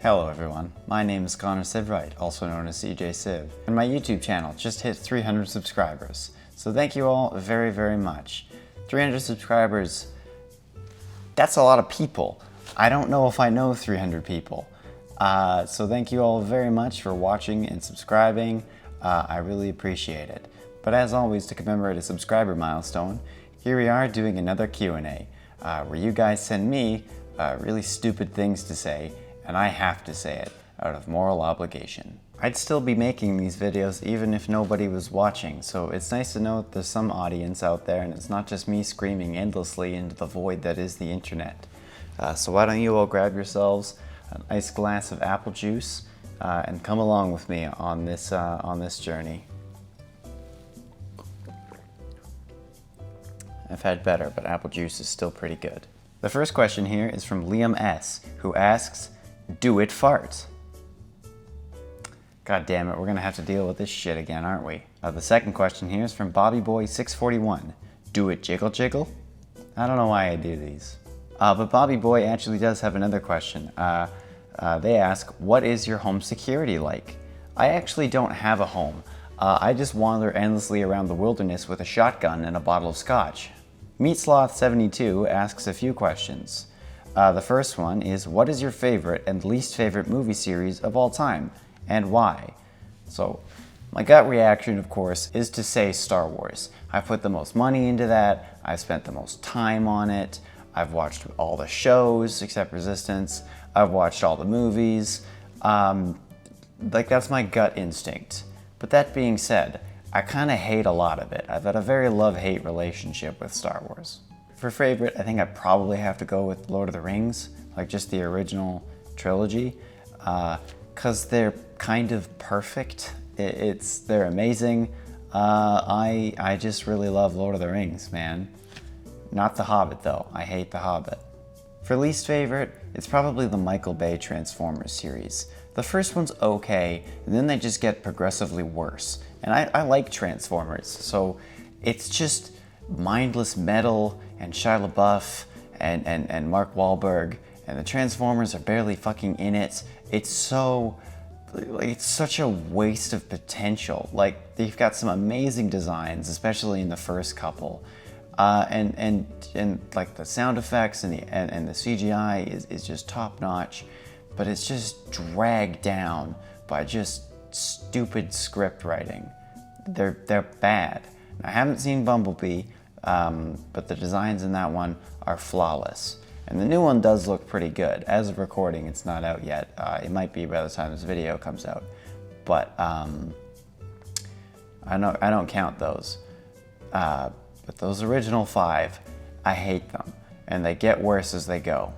Hello everyone, my name is Connor Sivwright, also known as CJ Civ, and my YouTube channel just hit 300 subscribers. So thank you all very, very much. 300 subscribers, that's a lot of people. I don't know if I know 300 people. So thank you all very much for watching and subscribing. I really appreciate it. But as always, to commemorate a subscriber milestone, here we are doing another Q&A, where you guys send me really stupid things to say, and I have to say it out of moral obligation. I'd still be making these videos even if nobody was watching, so it's nice to know that there's some audience out there and it's not just me screaming endlessly into the void that is the internet. So why don't you all grab yourselves a nice glass of apple juice and come along with me on this journey. I've had better, but apple juice is still pretty good. The first question here is from Liam S., who asks, "Do it fart?" God damn it, we're gonna have to deal with this shit again, aren't we? The second question here is from BobbyBoy641. "Do it jiggle jiggle?" I don't know why I do these. But Bobby Boy actually does have another question. They ask, "What is your home security like?" I actually don't have a home. I just wander endlessly around the wilderness with a shotgun and a bottle of scotch. Meatsloth72 asks a few questions. The first one is, what is your favorite and least favorite movie series of all time, and why? So, my gut reaction, of course, is to say Star Wars. I've put the most money into that, I've spent the most time on it, I've watched all the shows except Resistance, I've watched all the movies, that's my gut instinct. But that being said, I kind of hate a lot of it. I've had a very love-hate relationship with Star Wars. For favorite, I think I probably have to go with Lord of the Rings, like just the original trilogy, because they're kind of perfect. They're amazing. I just really love Lord of the Rings, man. Not The Hobbit though, I hate The Hobbit. For least favorite, it's probably the Michael Bay Transformers series. The first one's okay, and then they just get progressively worse. And I like Transformers, so it's just mindless metal and Shia LaBeouf and Mark Wahlberg, and the Transformers are barely fucking in it. It's such a waste of potential. Like, they've got some amazing designs, especially in the first couple. And like the sound effects and the CGI is just top notch, but it's just dragged down by just stupid script writing. They're bad. I haven't seen Bumblebee, but the designs in that one are flawless. And the new one does look pretty good. As of recording, it's not out yet. It might be by the time this video comes out. But I don't count those. But those original 5, I hate them. And they get worse as they go.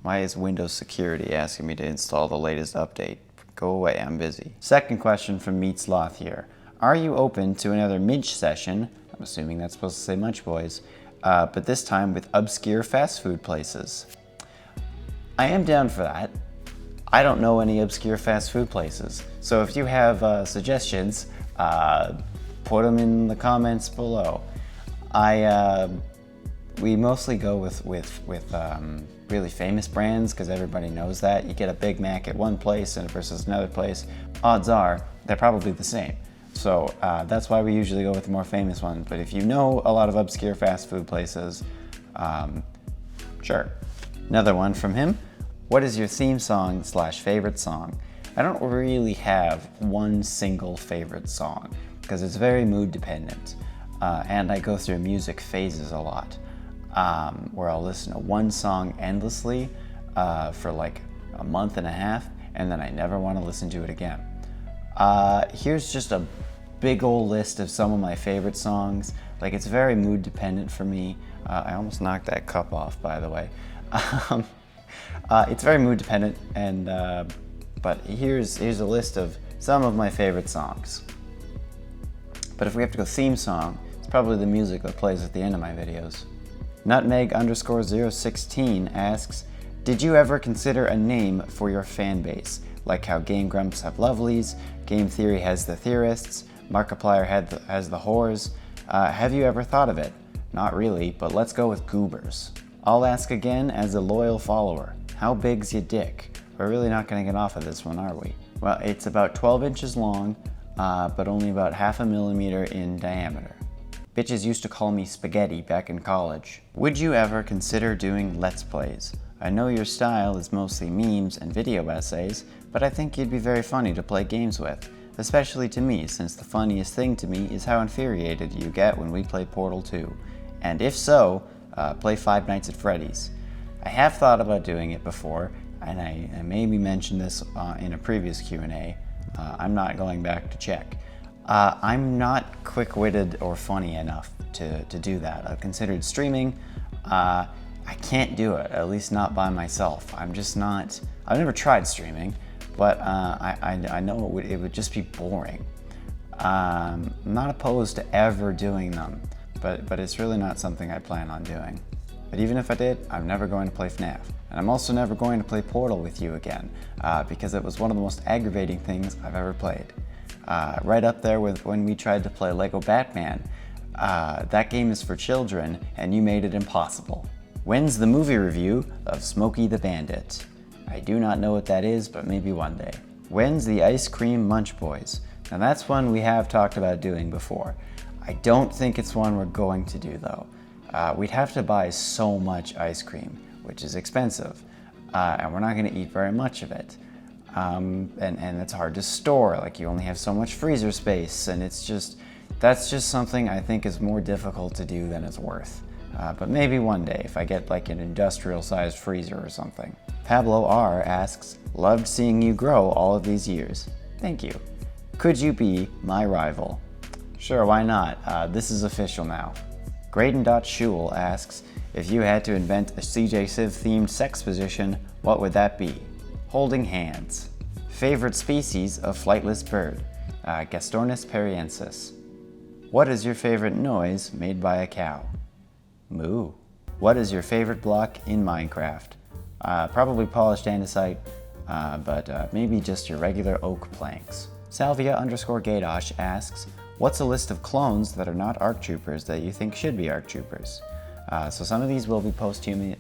Why is Windows Security asking me to install the latest update? Go away, I'm busy. Second question from Meatsloth here. Are you open to another Minch session? I'm assuming that's supposed to say Munch Boys, but this time with obscure fast food places. I am down for that. I don't know any obscure fast food places, so if you have suggestions, put them in the comments below. We mostly go with really famous brands because everybody knows that. You get a Big Mac at one place and versus another place, odds are they're probably the same. So that's why we usually go with the more famous one. But if you know a lot of obscure fast food places, sure. Another one from him. What is your theme song / favorite song? I don't really have one single favorite song because it's very mood dependent. And I go through music phases a lot, where I'll listen to one song endlessly for like a month and a half, and then I never want to listen to it again. Here's just a big old list of some of my favorite songs. Like, it's very mood dependent for me. I almost knocked that cup off, by the way. It's very mood dependent, and but here's a list of some of my favorite songs. But if we have to go theme song, it's probably the music that plays at the end of my videos. Nutmeg_016 asks, did you ever consider a name for your fan base? Like how Game Grumps have lovelies, Game Theory has the theorists, Markiplier has the whores. Have you ever thought of it? Not really, but let's go with goobers. I'll ask again as a loyal follower. How big's your dick? We're really not gonna get off of this one, are we? Well, it's about 12 inches long, but only about half a millimeter in diameter. Bitches used to call me spaghetti back in college. Would you ever consider doing Let's Plays? I know your style is mostly memes and video essays, but I think you'd be very funny to play games with, especially to me, since the funniest thing to me is how infuriated you get when we play Portal 2. And if so, play Five Nights at Freddy's. I have thought about doing it before, and I maybe mentioned this in a previous Q&A. I'm not going back to check. I'm not quick-witted or funny enough to do that. I've considered streaming. I can't do it, at least not by myself. I'm just not, I've never tried streaming, but I know it would just be boring. I'm not opposed to ever doing them, but it's really not something I plan on doing. But even if I did, I'm never going to play FNAF. And I'm also never going to play Portal with you again, because it was one of the most aggravating things I've ever played. Right up there with when we tried to play Lego Batman. That game is for children, and you made it impossible. When's the movie review of Smokey the Bandit? I do not know what that is, but maybe one day. When's the Ice Cream Munch Boys? Now that's one we have talked about doing before. I don't think it's one we're going to do though. We'd have to buy so much ice cream, which is expensive, and we're not going to eat very much of it. And it's hard to store, like you only have so much freezer space, and that's just something I think is more difficult to do than it's worth. But maybe one day if I get like an industrial sized freezer or something. Pablo R asks, loved seeing you grow all of these years. Thank you. Could you be my rival? Sure, why not? This is official now. Graydon.Shul asks, if you had to invent a CJ Civ themed sex position, what would that be? Holding hands. Favorite species of flightless bird? Gastornis periensis. What is your favorite noise made by a cow? Moo. What is your favorite block in Minecraft? Probably polished andesite, but maybe just your regular oak planks. Salvia_Gadosh asks, what's a list of clones that are not ARC troopers that you think should be ARC troopers? So some of these will be post-human.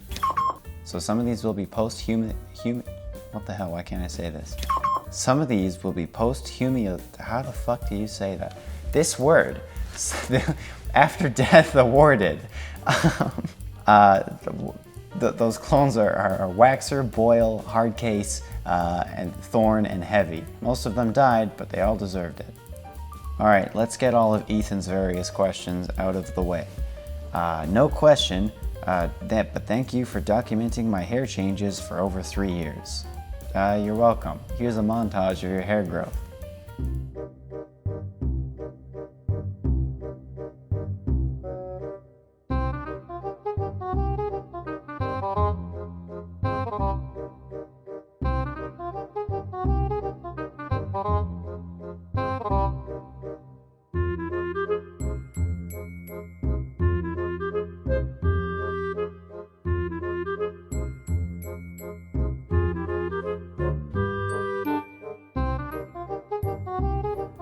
What the hell, why can't I say this? Some of these will be post-human, how the fuck do you say that? This word, after death awarded. Those clones are Waxer, Boyle, Hardcase, and Thorn and Heavy. Most of them died, but they all deserved it. Alright, let's get all of Ethan's various questions out of the way. No question, but thank you for documenting my hair changes for over 3 years. You're welcome. Here's a montage of your hair growth.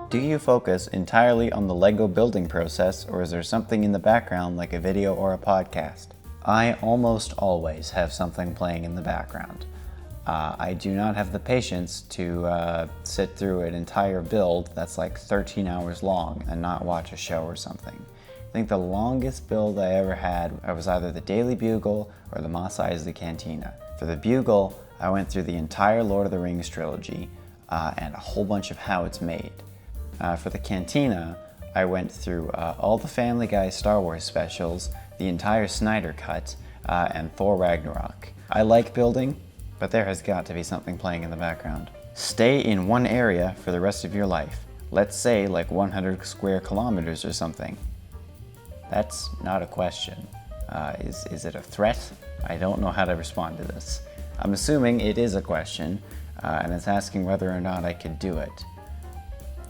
Do you focus entirely on the Lego building process, or is there something in the background like a video or a podcast? I almost always have something playing in the background. I do not have the patience to sit through an entire build that's like 13 hours long and not watch a show or something. I think the longest build I ever had was either the Daily Bugle or the Mos Eisley Cantina. For the Bugle, I went through the entire Lord of the Rings trilogy and a whole bunch of how it's made. For the Cantina, I went through all the Family Guy Star Wars specials, the entire Snyder Cut, and Thor Ragnarok. I like building, but there has got to be something playing in the background. Stay in one area for the rest of your life. Let's say like 100 square kilometers or something. That's not a question. Is it a threat? I don't know how to respond to this. I'm assuming it is a question, and it's asking whether or not I could do it.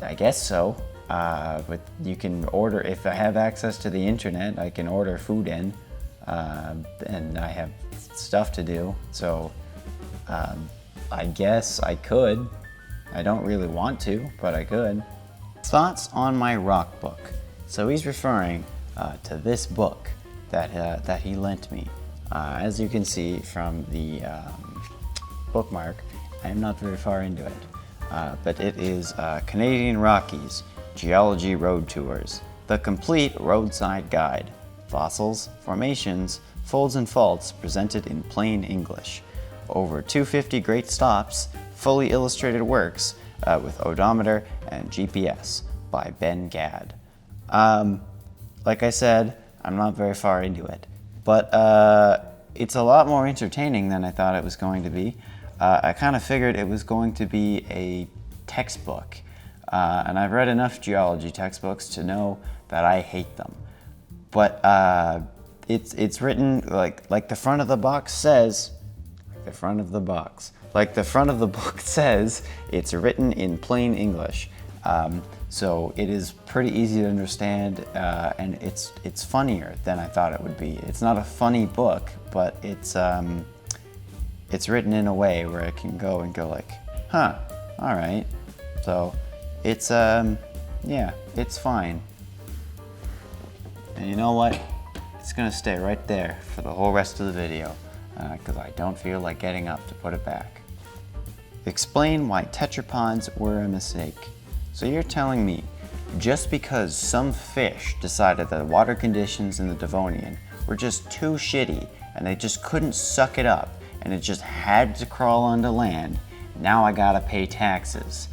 I guess so, but you can order, if I have access to the internet, I can order food in, and I have stuff to do, so I guess I could. I don't really want to, but I could. Thoughts on my rock book. So he's referring to this book that he lent me. As you can see from the bookmark, I am not very far into it. But it is Canadian Rockies, Geology Road Tours, the complete roadside guide. Fossils, formations, folds and faults presented in plain English. Over 250 great stops, fully illustrated works with odometer and GPS by Ben Gadd. Like I said, I'm not very far into it, but it's a lot more entertaining than I thought it was going to be. I kind of figured it was going to be a textbook, and I've read enough geology textbooks to know that I hate them. But it's written like the front of the box says. The front of the box. Like the front of the book says, it's written in plain English. So it is pretty easy to understand, and it's funnier than I thought it would be. It's not a funny book, but it's written in a way where I can go like, huh, all right. So it's yeah, it's fine. And you know what? It's gonna stay right there for the whole rest of the video, because I don't feel like getting up to put it back. Explain why tetrapods were a mistake. So you're telling me, just because some fish decided that water conditions in the Devonian were just too shitty and they just couldn't suck it up and it just had to crawl onto land, now I gotta pay taxes.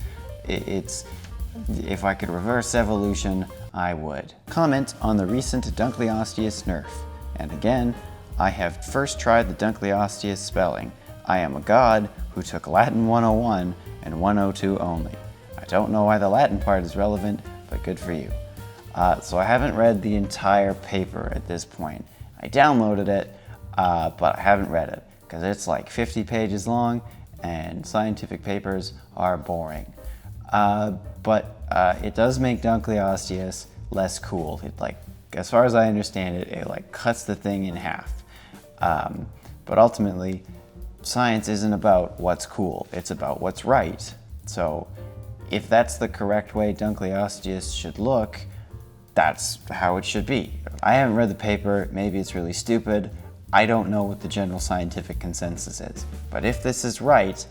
If I could reverse evolution, I would. Comment on the recent Dunkleosteus nerf. And again, I have first tried the Dunkleosteus spelling. I am a god who took Latin 101 and 102 only. I don't know why the Latin part is relevant, but good for you. So I haven't read the entire paper at this point. I downloaded it, but I haven't read it because it's like 50 pages long and scientific papers are boring. But it does make Dunkleosteus less cool. It as far as I understand it, it cuts the thing in half. But ultimately, science isn't about what's cool, it's about what's right. So if that's the correct way Dunkleosteus should look, that's how it should be. I haven't read the paper, maybe it's really stupid. I don't know what the general scientific consensus is. But if this is right,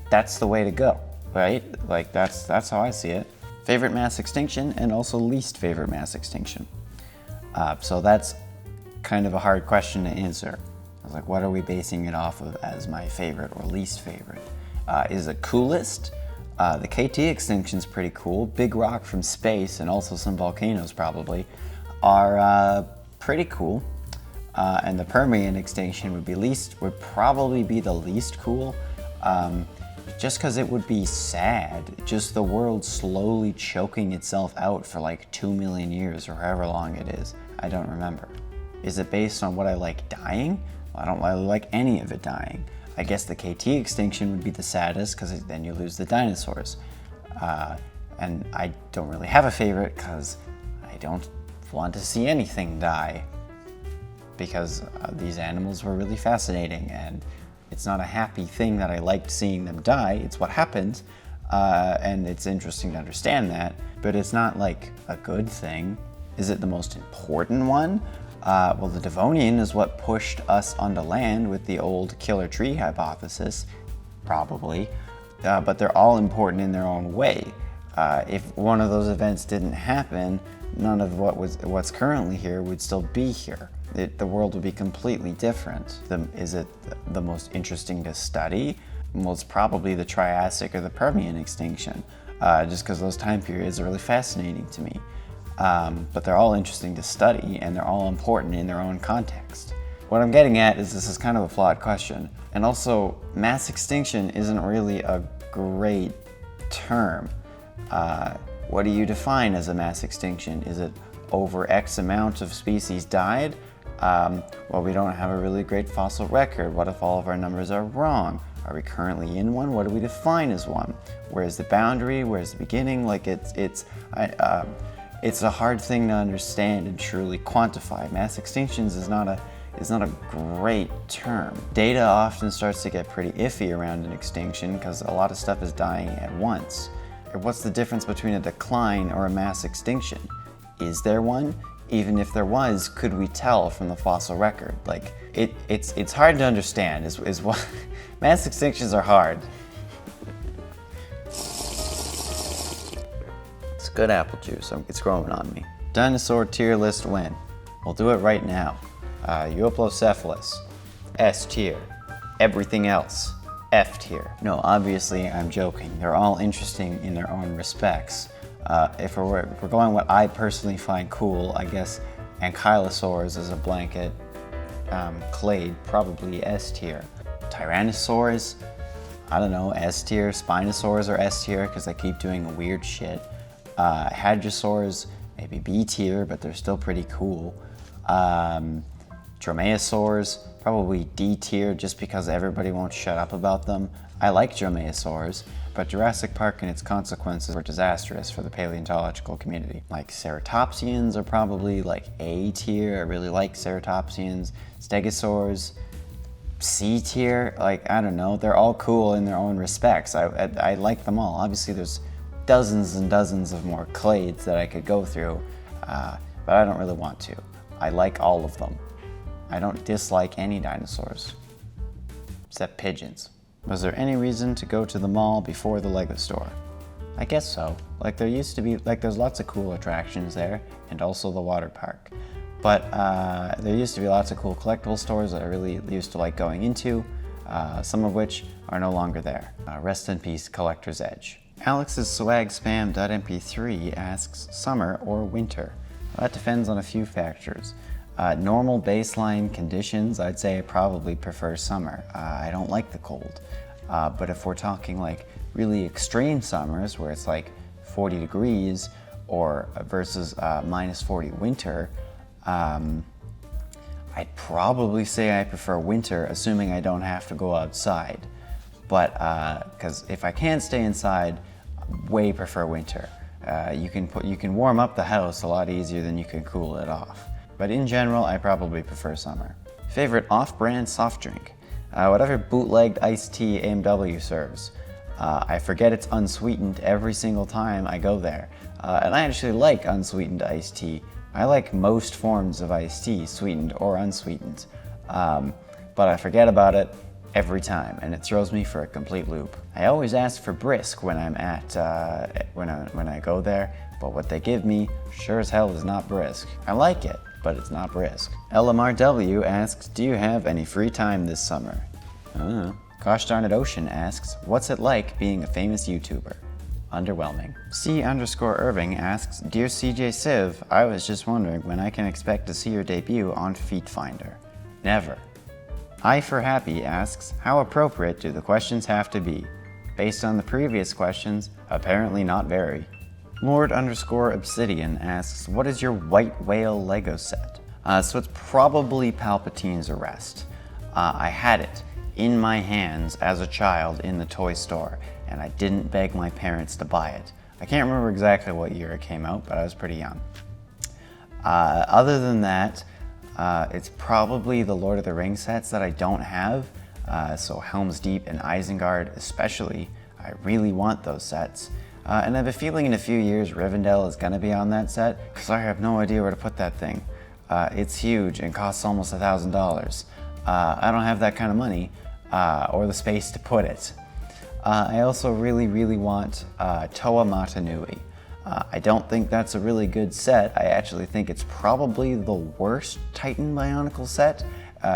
that's the way to go, right? That's how I see it. Favorite mass extinction and also least favorite mass extinction. So that's kind of a hard question to answer. I was like, what are we basing it off of as my favorite or least favorite? Is it coolest? The KT extinction's pretty cool. Big rock from space and also some volcanoes probably are pretty cool. And the Permian extinction would probably be the least cool. Just because it would be sad, just the world slowly choking itself out for like 2 million years or however long it is. I don't remember. Is it based on what I like dying? Well, I don't really like any of it dying. I guess the KT extinction would be the saddest because then you lose the dinosaurs. And I don't really have a favorite because I don't want to see anything die because these animals were really fascinating and it's not a happy thing that I liked seeing them die. It's what happened, and it's interesting to understand that, but it's not like a good thing. Is it the most important one? Well, the Devonian is what pushed us onto land with the old killer tree hypothesis, probably, but they're all important in their own way. If one of those events didn't happen, none of what's currently here would still be here. The world would be completely different. Is it the most interesting to study? Well, it's probably the Triassic or the Permian extinction, just because those time periods are really fascinating to me. But they're all interesting to study, and they're all important in their own context. What I'm getting at is this is kind of a flawed question. And also, mass extinction isn't really a great term. What do you define as a mass extinction? Is it over X amount of species died? Well, we don't have a really great fossil record. What if all of our numbers are wrong? Are we currently in one? What do we define as one? Where's the boundary? Where's the beginning? It's a hard thing to understand and truly quantify. Mass extinctions is not a great term. Data often starts to get pretty iffy around an extinction because a lot of stuff is dying at once. What's the difference between a decline or a mass extinction? Is there one? even if there was, could we tell from the fossil record? Like, it's hard to understand, is what, mass extinctions are hard. It's good apple juice, it's growing on me. Dinosaur tier list win. We'll do it right now. Euoplocephalus, S tier. Everything else, F tier. No, obviously I'm joking. They're all interesting in their own respects. If we're going what I personally find cool, I guess ankylosaurs as a blanket clade, probably S tier. Tyrannosaurs, I don't know, S tier. Spinosaurs are S tier because they keep doing weird shit. Hadrosaurs, maybe B tier, but they're still pretty cool. Dromaeosaurs, probably D tier just because everybody won't shut up about them. I like dromaeosaurs, but Jurassic Park and its consequences were disastrous for the paleontological community. Like ceratopsians are probably like A tier. I really like ceratopsians. Stegosaurs, C tier. Like, I don't know, they're all cool in their own respects. I like them all. Obviously there's dozens and dozens of more clades that I could go through, but I don't really want to. I like all of them. I don't dislike any dinosaurs, except pigeons. Was there any reason to go to the mall before the Lego store? I guess so. Like, there used to be, like, there's lots of cool attractions there, and also the water park. But there used to be lots of cool collectible stores that I really used to like going into, some of which are no longer there. Rest in peace, Collector's Edge. Alex's swagspam.mp3 asks, summer or winter? Well, that depends on a few factors. Normal baseline conditions, I'd say I probably prefer summer. I don't like the cold. But if we're talking like really extreme summers where it's like 40 degrees or versus minus 40 winter, I'd probably say I prefer winter, assuming I don't have to go outside. But because if I can't stay inside, way prefer winter. You can warm up the house a lot easier than you can cool it off. But in general, I probably prefer summer. Favorite off-brand soft drink? Whatever bootlegged iced tea A&W serves. I forget it's unsweetened every single time I go there. And I actually like unsweetened iced tea. I like most forms of iced tea, sweetened or unsweetened. But I forget about it every time, and it throws me for a complete loop. I always ask for brisk when I'm at when I go there, but what they give me sure as hell is not brisk. I like it, but it's not brisk. LMRW asks, do you have any free time this summer? Gosh darn it Ocean asks, what's it like being a famous YouTuber? Underwhelming. C_Irving asks, dear CJ Civ, I was just wondering when I can expect to see your debut on Feet Finder. Never. I for Happy asks, how appropriate do the questions have to be? Based on the previous questions, apparently not very. Lord_Obsidian asks, what is your white whale Lego set? So it's probably Palpatine's Arrest. I had it in my hands as a child in the toy store, and I didn't beg my parents to buy it. I can't remember exactly what year it came out, but I was pretty young. Other than that, it's probably the Lord of the Rings sets that I don't have. So Helm's Deep and Isengard especially, I really want those sets. And I have a feeling in a few years Rivendell is going to be on that set, because I have no idea where to put that thing. It's huge and costs almost $1,000. I don't have that kind of money or the space to put it. I also really want Toa Matanui. I don't think that's a really good set. I actually think it's probably the worst Titan Bionicle set,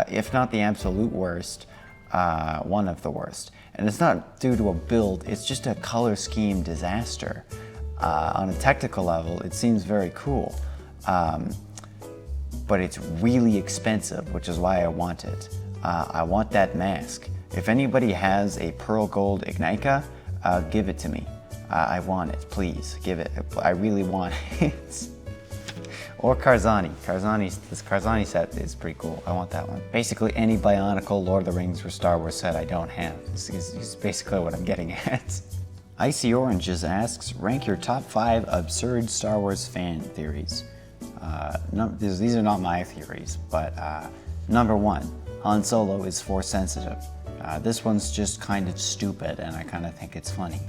if not the absolute worst, one of the worst. And it's not due to a build, it's just a color scheme disaster. On a technical level, it seems very cool, but it's really expensive, which is why I want it. I want that mask. If anybody has a Pearl Gold Ignica, give it to me. I want it, please, give it. I really want it. Or Karzani. This Karzani set is pretty cool. I want that one. Basically any Bionicle, Lord of the Rings, or Star Wars set I don't have. Is basically what I'm getting at. Icy Oranges asks, rank your top 5 absurd Star Wars fan theories. These are not my theories, but number 1, Han Solo is Force sensitive. This one's just kind of stupid, and I kind of think it's funny.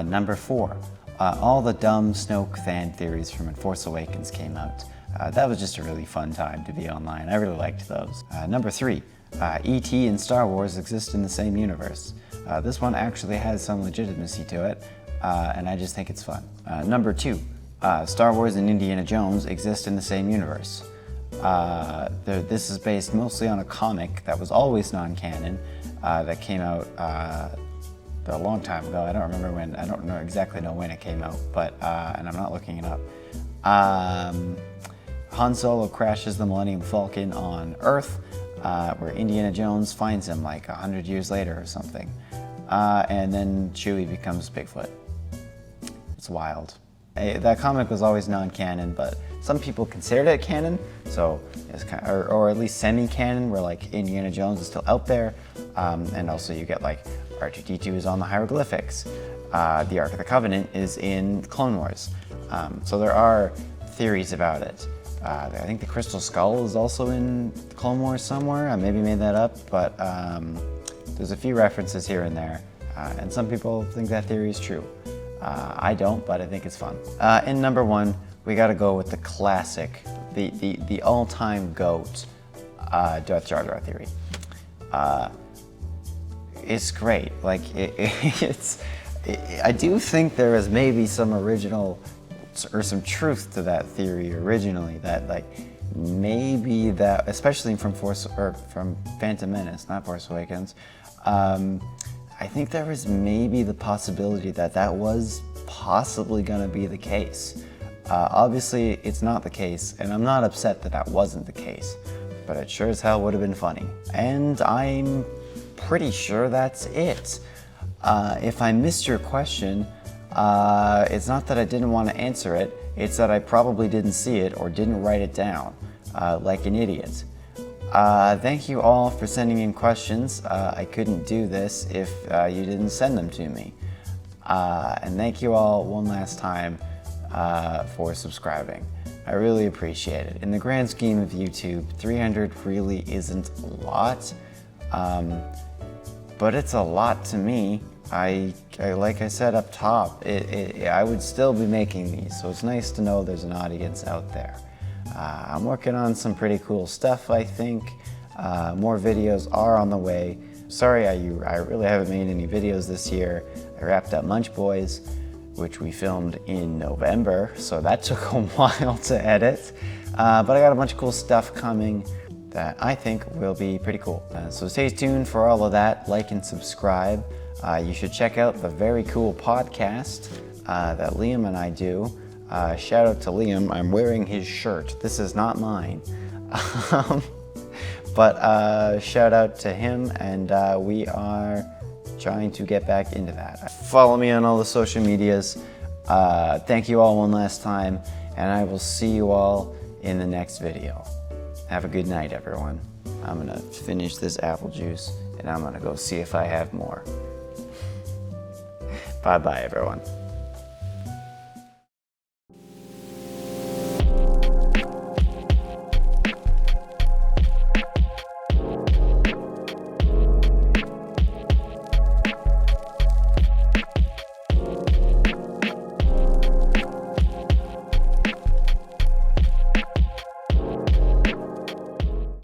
Number 4, all the dumb Snoke fan theories from when Force Awakens came out. That was just a really fun time to be online. I really liked those. Number 3, E.T. and Star Wars exist in the same universe. This one actually has some legitimacy to it, and I just think it's fun. Number 2, Star Wars and Indiana Jones exist in the same universe. This is based mostly on a comic that was always non-canon, that came out a long time ago. I don't remember when. I don't know exactly when it came out, but and I'm not looking it up. Han Solo crashes the Millennium Falcon on Earth, where Indiana Jones finds him like 100 years later or something, and then Chewie becomes Bigfoot. It's wild. That comic was always non-canon, but some people considered it canon, so it's kind of, or at least semi-canon, where like Indiana Jones is still out there, and also you get like R2-D2 is on the hieroglyphics. The Ark of the Covenant is in Clone Wars, so there are theories about it. I think the Crystal Skull is also in Clone Wars somewhere. I maybe made that up, but there's a few references here and there, and some people think that theory is true. I don't, but I think it's fun. In number 1, we gotta go with the classic, the all-time GOAT, Darth Jar Jar theory. It's great. Like I do think there is maybe some original or some truth to that theory originally. That like maybe that, especially from Phantom Menace, not Force Awakens. I think there was maybe the possibility that was possibly going to be the case. Obviously, it's not the case, and I'm not upset that wasn't the case, but it sure as hell would have been funny. And I'm pretty sure that's it. If I missed your question, it's not that I didn't want to answer it, it's that I probably didn't see it or didn't write it down, like an idiot. Thank you all for sending in questions. I couldn't do this if you didn't send them to me. And thank you all one last time for subscribing. I really appreciate it. In the grand scheme of YouTube, 300 really isn't a lot, but it's a lot to me. Like I said up top, I would still be making these, so it's nice to know there's an audience out there. I'm working on some pretty cool stuff, I think. More videos are on the way. Sorry, I really haven't made any videos this year. I wrapped up Munch Boys, which we filmed in November, so that took a while to edit. But I got a bunch of cool stuff coming that I think will be pretty cool. So stay tuned for all of that. Like and subscribe. You should check out the very cool podcast that Liam and I do. Shout out to Liam. I'm wearing his shirt. This is not mine. But shout out to him, and we are trying to get back into that. Follow me on all the social medias. Thank you all one last time, and I will see you all in the next video. Have a good night, everyone. I'm gonna finish this apple juice, and I'm gonna go see if I have more. Bye-bye, everyone.